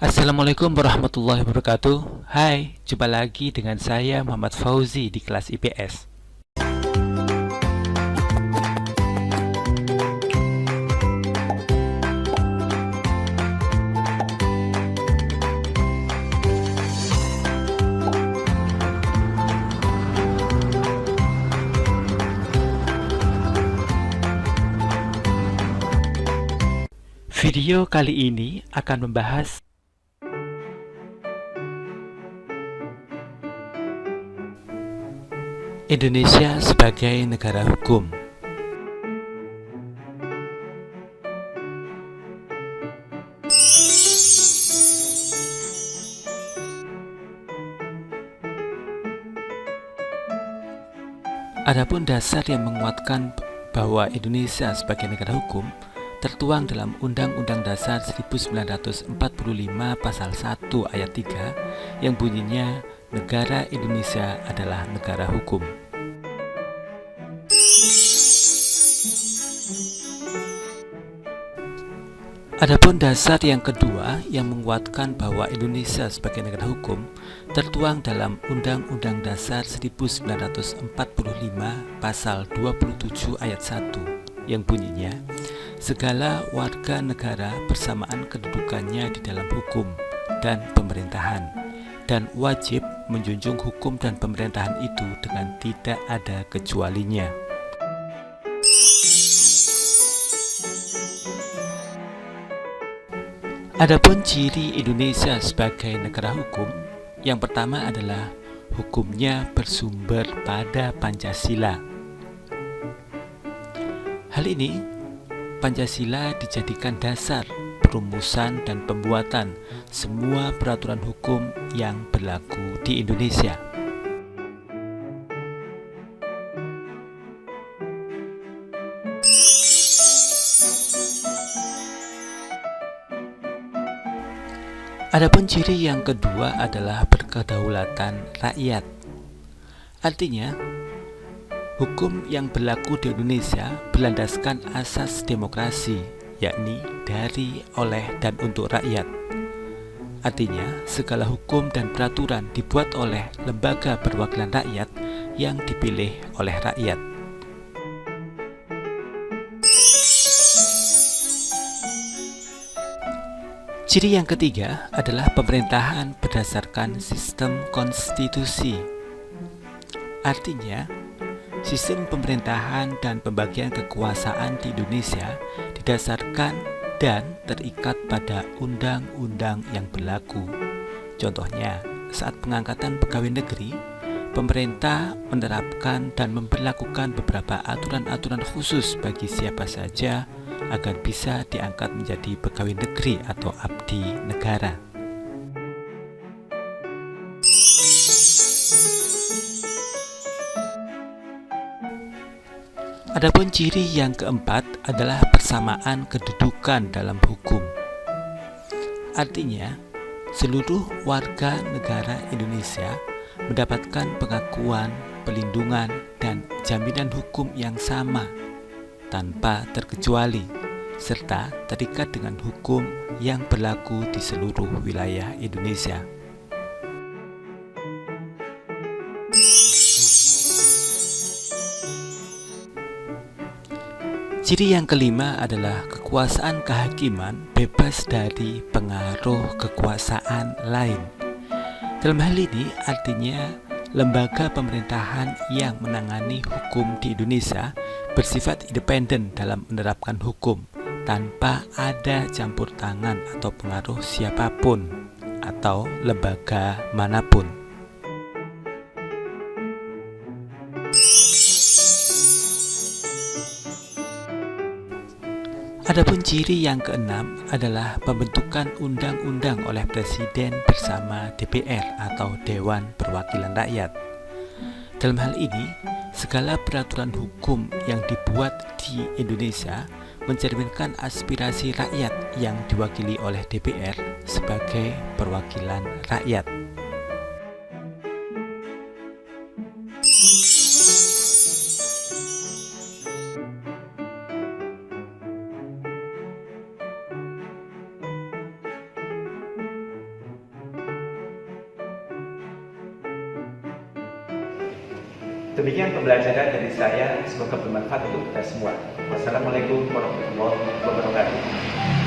Assalamualaikum warahmatullahi wabarakatuh. Hai, jumpa lagi dengan saya Muhammad Fauzi di kelas IPS. Video kali ini akan membahas Indonesia sebagai negara hukum. Adapun dasar yang menguatkan bahwa Indonesia sebagai negara hukum tertuang dalam Undang-Undang Dasar 1945 Pasal 1 Ayat 3 yang bunyinya negara Indonesia adalah negara hukum. Adapun dasar yang kedua yang menguatkan bahwa Indonesia sebagai negara hukum tertuang dalam Undang-Undang Dasar 1945 Pasal 27 Ayat 1 yang bunyinya segala warga negara bersamaan kedudukannya di dalam hukum dan pemerintahan dan wajib menjunjung hukum dan pemerintahan itu dengan tidak ada kecualinya. Adapun ciri Indonesia sebagai negara hukum, yang pertama adalah hukumnya bersumber pada Pancasila. Hal ini Pancasila dijadikan dasar perumusan dan pembuatan semua peraturan hukum yang berlaku di Indonesia. Adapun ciri yang kedua adalah berkedaulatan rakyat. Artinya, hukum yang berlaku di Indonesia berlandaskan asas demokrasi, yakni dari, oleh, dan untuk rakyat. Artinya, segala hukum dan peraturan dibuat oleh lembaga perwakilan rakyat yang dipilih oleh rakyat. Ciri yang ketiga adalah pemerintahan berdasarkan sistem konstitusi. Artinya, sistem pemerintahan dan pembagian kekuasaan di Indonesia didasarkan dan terikat pada undang-undang yang berlaku. Contohnya, saat pengangkatan pegawai negeri, pemerintah menerapkan dan memberlakukan beberapa aturan-aturan khusus bagi siapa saja agar bisa diangkat menjadi pegawai negeri atau abdi negara. Adapun ciri yang keempat adalah persamaan kedudukan dalam hukum. Artinya, seluruh warga negara Indonesia mendapatkan pengakuan, perlindungan, dan jaminan hukum yang sama tanpa terkecuali, serta terikat dengan hukum yang berlaku di seluruh wilayah Indonesia. Ciri yang kelima adalah kekuasaan kehakiman bebas dari pengaruh kekuasaan lain. Dalam hal ini artinya lembaga pemerintahan yang menangani hukum di Indonesia bersifat independen dalam menerapkan hukum tanpa ada campur tangan atau pengaruh siapapun atau lembaga manapun. Adapun ciri yang keenam adalah pembentukan undang-undang oleh Presiden bersama DPR atau Dewan Perwakilan Rakyat. Dalam hal ini, segala peraturan hukum yang dibuat di Indonesia mencerminkan aspirasi rakyat yang diwakili oleh DPR sebagai perwakilan rakyat. Demikian pembelajaran dari saya, semoga bermanfaat untuk kita semua. Wassalamualaikum warahmatullahi wabarakatuh.